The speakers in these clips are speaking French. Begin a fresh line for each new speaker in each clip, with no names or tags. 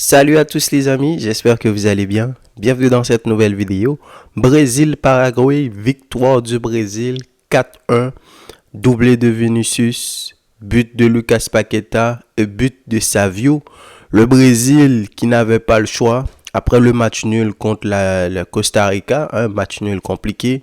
Salut à tous les amis, j'espère que vous allez bien. Bienvenue dans cette nouvelle vidéo. Brésil-Paraguay, victoire du Brésil 4-1, doublé de Vinicius, but de Lucas Paqueta et but de Savio. Le Brésil qui n'avait pas le choix après le match nul contre la Costa Rica, un match nul compliqué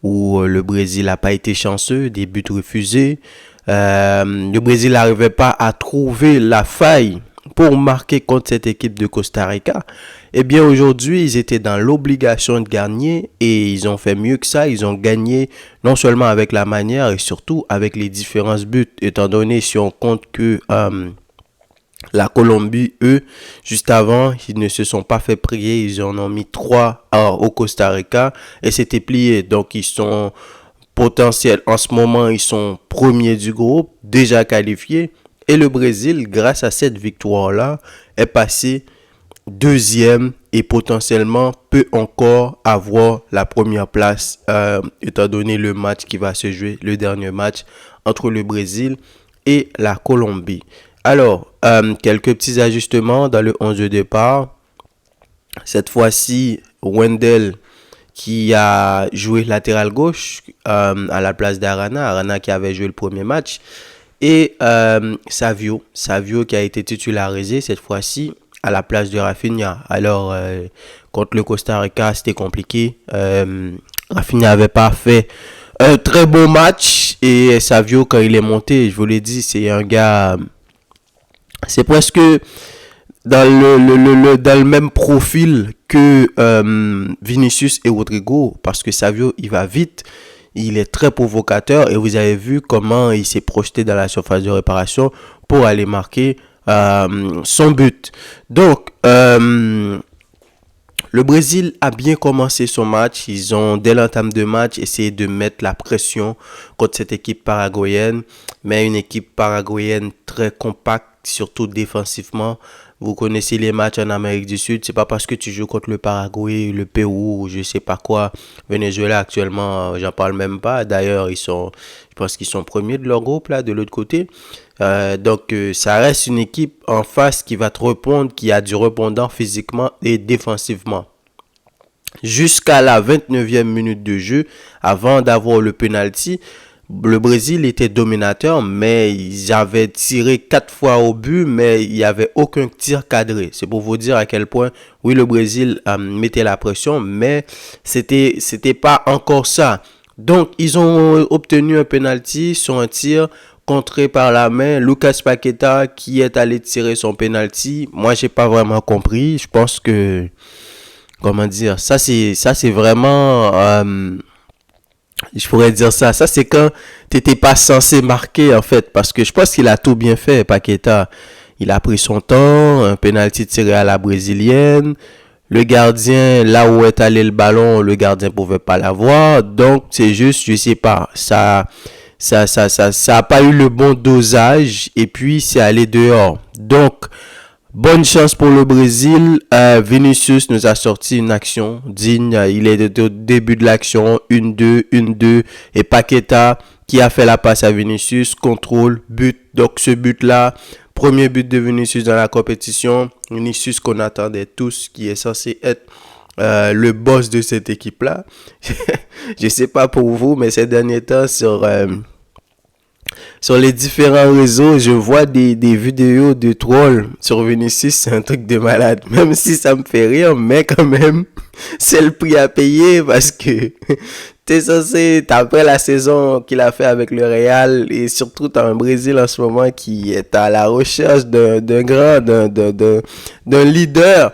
où le Brésil n'a pas été chanceux, des buts refusés. Le Brésil n'arrivait pas à trouver la faille pour marquer contre cette équipe de Costa Rica. Eh bien, aujourd'hui, ils étaient dans l'obligation de gagner et ils ont fait mieux que ça. Ils ont gagné non seulement avec la manière et surtout avec les différents buts, étant donné si on compte que la Colombie, eux, juste avant, ils ne se sont pas fait prier. Ils en ont mis 3 au Costa Rica et c'était plié. Donc, ils sont potentiels. En ce moment, ils sont premiers du groupe, déjà qualifiés. Et le Brésil, grâce à cette victoire-là, est passé deuxième et potentiellement peut encore avoir la première place, étant donné le match qui va se jouer, le dernier match entre le Brésil et la Colombie. Alors, quelques petits ajustements dans le 11 de départ. Cette fois-ci, Wendell qui a joué latéral gauche à la place d'Arana. Arana qui avait joué le premier match. Et Savio qui a été titularisé cette fois-ci à la place de Rafinha. Alors, contre le Costa Rica, c'était compliqué. Rafinha n'avait pas fait un très bon match. Et Savio, quand il est monté, je vous l'ai dit, c'est un gars... C'est presque dans le même profil que Vinicius et Rodrigo. Parce que Savio, il va vite. Il est très provocateur et vous avez vu comment il s'est projeté dans la surface de réparation pour aller marquer son but. Donc, le Brésil a bien commencé son match. Ils ont, dès l'entame de match, essayé de mettre la pression contre cette équipe paraguayenne. Mais une équipe paraguayenne très compacte, surtout défensivement. Vous connaissez les matchs en Amérique du Sud. C'est pas parce que tu joues contre le Paraguay, le Pérou, ou je sais pas quoi. Venezuela actuellement, j'en parle même pas. D'ailleurs, je pense qu'ils sont premiers de leur groupe là, de l'autre côté. Donc, ça reste une équipe en face qui va te répondre, qui a du répondant physiquement et défensivement. Jusqu'à la 29e minute de jeu, avant d'avoir le penalty, le Brésil était dominateur, mais ils avaient tiré 4 fois au but, mais il n'y avait aucun tir cadré. C'est pour vous dire à quel point, oui, le Brésil mettait la pression, mais c'était pas encore ça. Donc, ils ont obtenu un penalty sur un tir contré par la main. Lucas Paqueta qui est allé tirer son penalty. Moi, j'ai pas vraiment compris. Je pense que, comment dire, ça c'est vraiment... je pourrais dire ça. Ça, c'est quand t'étais pas censé marquer, en fait. Parce que je pense qu'il a tout bien fait, Paqueta. Il a pris son temps, un penalty tiré à la brésilienne. Le gardien, là où est allé le ballon, le gardien pouvait pas l'avoir. Donc, c'est juste, je sais pas, ça a pas eu le bon dosage. Et puis, c'est allé dehors. Donc, bonne chance pour le Brésil. Vinicius nous a sorti une action digne. Il est au début de l'action. 1-2, 1-2. Et Paqueta qui a fait la passe à Vinicius. Contrôle, but. Donc ce but-là, premier but de Vinicius dans la compétition. Vinicius qu'on attendait tous, qui est censé être le boss de cette équipe-là. Je sais pas pour vous, mais ces derniers temps sur les différents réseaux, je vois des vidéos de trolls sur Vinicius, c'est un truc de malade. Même si ça me fait rire, mais quand même, c'est le prix à payer parce que t'es censé, après la saison qu'il a fait avec le Real et surtout t'as un Brésil en ce moment qui est à la recherche d'un leader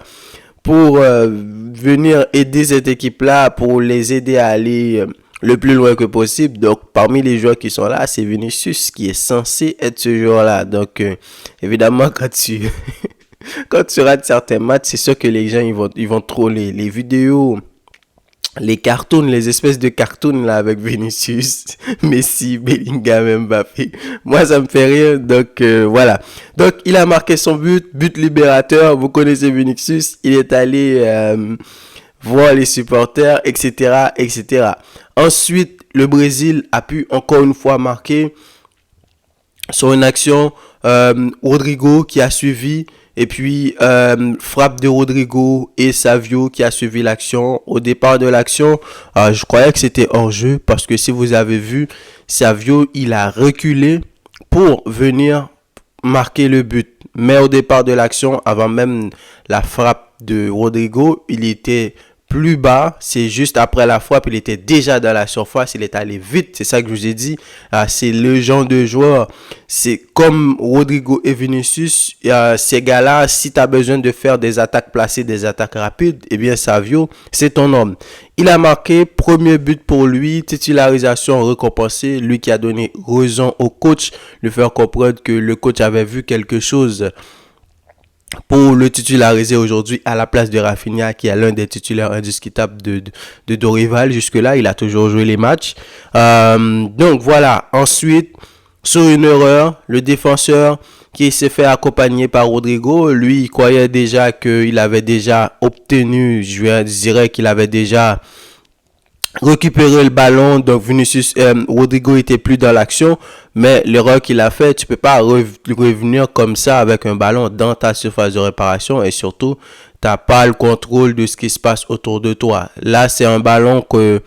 pour venir aider cette équipe-là, pour les aider à aller... le plus loin que possible. Donc, parmi les joueurs qui sont là, c'est Vinicius qui est censé être ce joueur-là. Donc, évidemment, quand tu rates certains matchs, c'est sûr que les gens, ils vont troller. Les vidéos, les cartoons, les espèces de cartoons là avec Vinicius, Messi, Bellingham, Mbappé. Moi, ça me fait rire. Donc, voilà. Donc, il a marqué son but libérateur. Vous connaissez Vinicius. Il est allé... voir les supporters, etc., etc. Ensuite, le Brésil a pu encore une fois marquer sur une action. Rodrigo qui a suivi Et puis, frappe de Rodrigo et Savio qui a suivi l'action. Au départ de l'action, je croyais que c'était hors-jeu parce que si vous avez vu, Savio, il a reculé pour venir marquer le but. Mais au départ de l'action, avant même la frappe de Rodrigo, il était plus bas. C'est juste après la frappe, il était déjà dans la surface. Il est allé vite. C'est ça que je vous ai dit. C'est le genre de joueur. C'est comme Rodrigo et Vinicius. Ces gars-là, si tu as besoin de faire des attaques placées, des attaques rapides, eh bien, Savio, c'est ton homme. Il a marqué, premier but pour lui, titularisation récompensée. Lui qui a donné raison au coach, lui faire comprendre que le coach avait vu quelque chose pour le titulariser aujourd'hui à la place de Rafinha, qui est l'un des titulaires indiscutables de Dorival. Jusque-là, il a toujours joué les matchs. Donc voilà. Ensuite, sur une erreur, le défenseur qui s'est fait accompagner par Rodrigo, lui, il croyait déjà qu'il avait déjà obtenu, je dirais qu'il avait déjà récupérer le ballon. Donc Vinicius, Rodrigo était plus dans l'action, mais l'erreur qu'il a fait, tu peux pas revenir comme ça avec un ballon dans ta surface de réparation, et surtout t'as pas le contrôle de ce qui se passe autour de toi. Là, c'est un ballon que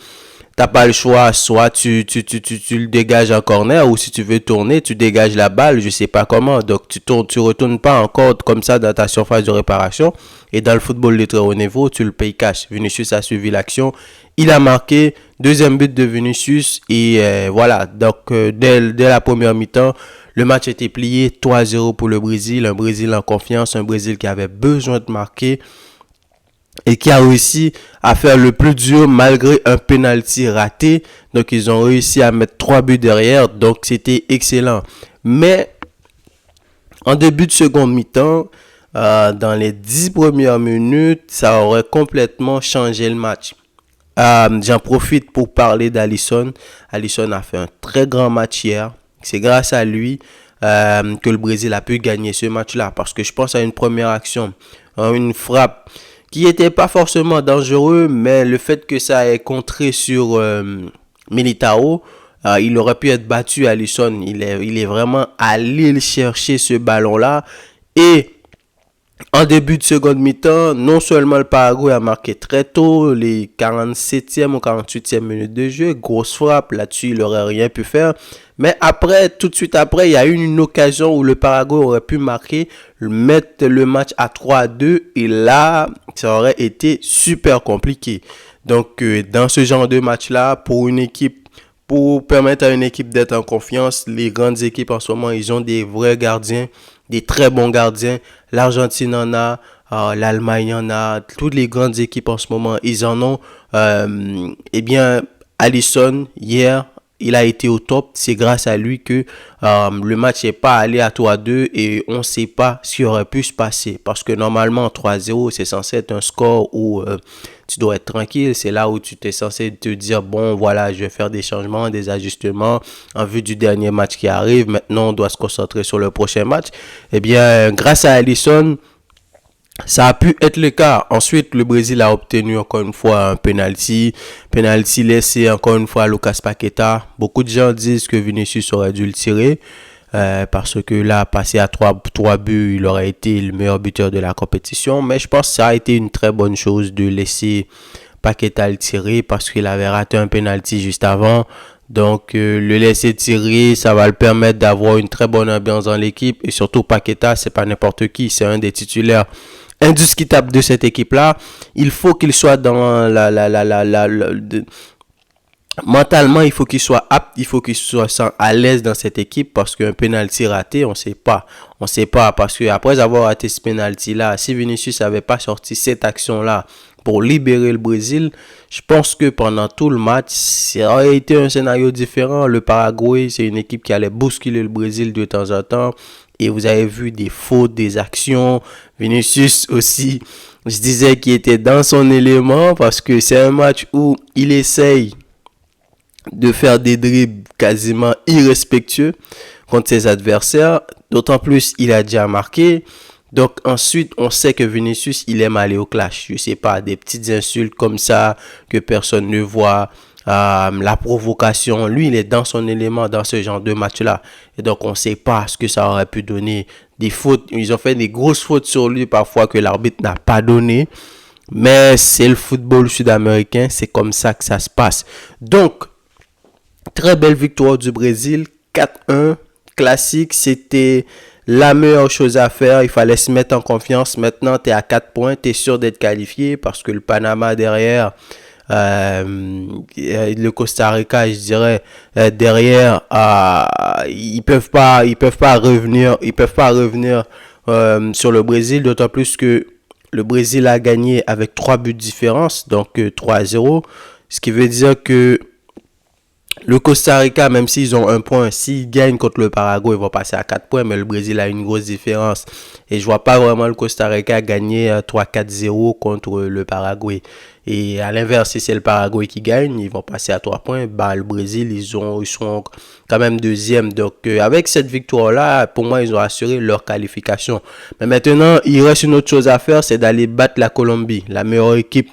t'as pas le choix, soit tu le dégages en corner, ou si tu veux tourner, tu dégages la balle, je sais pas comment. Donc tu retournes pas encore comme ça dans ta surface de réparation. Et dans le football de très haut niveau, tu le payes cash. Vinicius a suivi l'action, il a marqué, deuxième but de Vinicius, et voilà. Donc dès la première mi-temps, le match était plié 3-0 pour le Brésil, un Brésil en confiance, un Brésil qui avait besoin de marquer et qui a réussi à faire le plus dur malgré un penalty raté. Donc ils ont réussi à mettre 3 buts derrière, donc c'était excellent. Mais en début de seconde mi-temps, dans les 10 premières minutes, ça aurait complètement changé le match. J'en profite pour parler d'Alisson. Alisson a fait un très grand match hier. C'est grâce à lui que le Brésil a pu gagner ce match-là, parce que je pense à une première action, une frappe qui n'était pas forcément dangereux, mais le fait que ça ait contré sur Militao, il aurait pu être battu. Alisson, il est vraiment allé chercher ce ballon-là. Et en début de seconde mi-temps, non seulement le Paraguay a marqué très tôt, les 47e ou 48e minutes de jeu, grosse frappe, là-dessus il n'aurait rien pu faire. Mais après, tout de suite après, il y a eu une occasion où le Paraguay aurait pu marquer, mettre le match à 3-2, et là, ça aurait été super compliqué. Donc, dans ce genre de match-là, pour permettre à une équipe d'être en confiance, les grandes équipes en ce moment, ils ont des vrais gardiens, des très bons gardiens. L'Argentine en a, l'Allemagne en a, toutes les grandes équipes en ce moment, ils en ont. Eh bien, Alisson, hier, il a été au top. C'est grâce à lui que le match n'est pas allé à 3-2 et on ne sait pas ce qui aurait pu se passer. Parce que normalement, 3-0, c'est censé être un score où tu dois être tranquille. C'est là où tu es censé te dire, bon, voilà, je vais faire des changements, des ajustements en vue du dernier match qui arrive. Maintenant, on doit se concentrer sur le prochain match. Eh bien, grâce à Alisson, ça a pu être le cas. Ensuite, le Brésil a obtenu encore une fois un penalty laissé encore une fois à Lucas Paqueta. Beaucoup de gens disent que Vinicius aurait dû le tirer parce que là, passé à 3 buts, il aurait été le meilleur buteur de la compétition. Mais je pense que ça a été une très bonne chose de laisser Paqueta le tirer parce qu'il avait raté un penalty juste avant. Donc, le laisser tirer, ça va le permettre d'avoir une très bonne ambiance dans l'équipe. Et surtout, Paqueta, c'est pas n'importe qui, c'est un des titulaires indiscutable de cette équipe-là. Il faut qu'il soit dans mentalement, il faut qu'il soit apte, il faut qu'il soit à l'aise dans cette équipe, parce qu'un penalty raté, on sait pas parce que après avoir raté ce penalty-là, si Vinicius n'avait pas sorti cette action-là pour libérer le Brésil, je pense que pendant tout le match, ça aurait été un scénario différent. Le Paraguay, c'est une équipe qui allait bousculer le Brésil de temps en temps. Et vous avez vu des fautes, des actions. Vinicius aussi, je disais qu'il était dans son élément, parce que c'est un match où il essaye de faire des dribbles quasiment irrespectueux contre ses adversaires. D'autant plus, il a déjà marqué. Donc ensuite, on sait que Vinicius, il aime aller au clash. Je sais pas, des petites insultes comme ça que personne ne voit. La provocation, lui il est dans son élément dans ce genre de match là, et donc on ne sait pas ce que ça aurait pu donner, des fautes, ils ont fait des grosses fautes sur lui parfois que l'arbitre n'a pas donné. Mais c'est le football sud-américain, c'est comme ça que ça se passe. Donc, très belle victoire du Brésil, 4-1, classique, c'était la meilleure chose à faire, il fallait se mettre en confiance. Maintenant, tu es à 4 points, tu es sûr d'être qualifié parce que le Panama derrière, le Costa Rica, je dirais, derrière, ils peuvent pas revenir, sur le Brésil, d'autant plus que le Brésil a gagné avec 3 buts de différence, donc 3-0, ce qui veut dire que le Costa Rica, même s'ils ont un point, s'ils gagnent contre le Paraguay, ils vont passer à 4 points, mais le Brésil a une grosse différence. Et je vois pas vraiment le Costa Rica gagner 3-4-0 contre le Paraguay. Et à l'inverse, si c'est le Paraguay qui gagne, ils vont passer à 3 points. Bah, le Brésil, ils sont quand même deuxième. Donc, avec cette victoire-là, pour moi, ils ont assuré leur qualification. Mais maintenant, il reste une autre chose à faire, c'est d'aller battre la Colombie, la meilleure équipe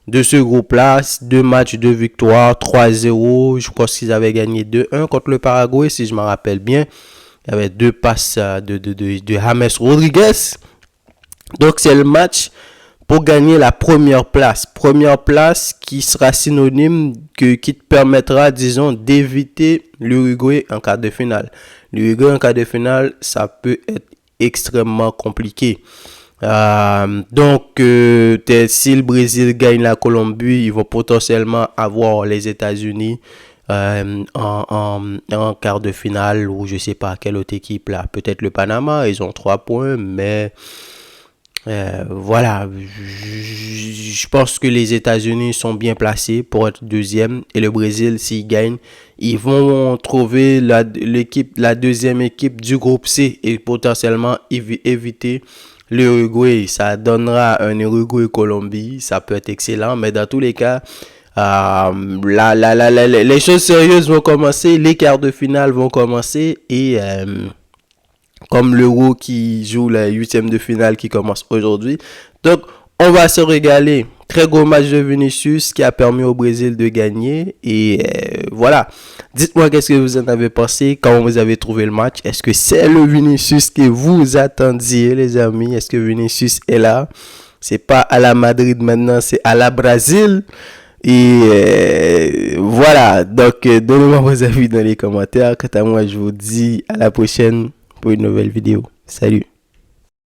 de ce groupe-là. 2 matchs, 2 victoires, 3-0. Je pense qu'ils avaient gagné 2-1 contre le Paraguay, si je me rappelle bien. Il y avait 2 passes de James Rodriguez. Donc, c'est le match pour gagner la première place. Première place qui sera synonyme qui te permettra, disons, d'éviter l'Uruguay en quart de finale. L'Uruguay en quart de finale, ça peut être extrêmement compliqué. Donc, si le Brésil gagne la Colombie, ils vont potentiellement avoir les États-Unis en quart de finale, ou je sais pas quelle autre équipe là. Peut-être le Panama, ils ont 3 points, mais voilà. Je pense que les États-Unis sont bien placés pour être deuxième, et le Brésil, s'ils gagnent, ils vont trouver la deuxième équipe du groupe C et potentiellement éviter l'Uruguay. Ça donnera un Uruguay-Colombie. Ça peut être excellent, mais dans tous les cas, les choses sérieuses vont commencer. Les quarts de finale vont commencer. Et comme l'Euro qui joue la 8e de finale qui commence aujourd'hui. Donc, on va se régaler. Très gros match de Vinicius qui a permis au Brésil de gagner. Et voilà. Dites-moi qu'est-ce que vous en avez pensé, comment vous avez trouvé le match. Est-ce que c'est le Vinicius que vous attendiez, les amis? Est-ce que Vinicius est là? C'est pas à la Madrid maintenant, c'est à la Brésil. Et voilà. Donc, donnez-moi vos avis dans les commentaires. Quant à moi, je vous dis à la prochaine pour une nouvelle vidéo. Salut.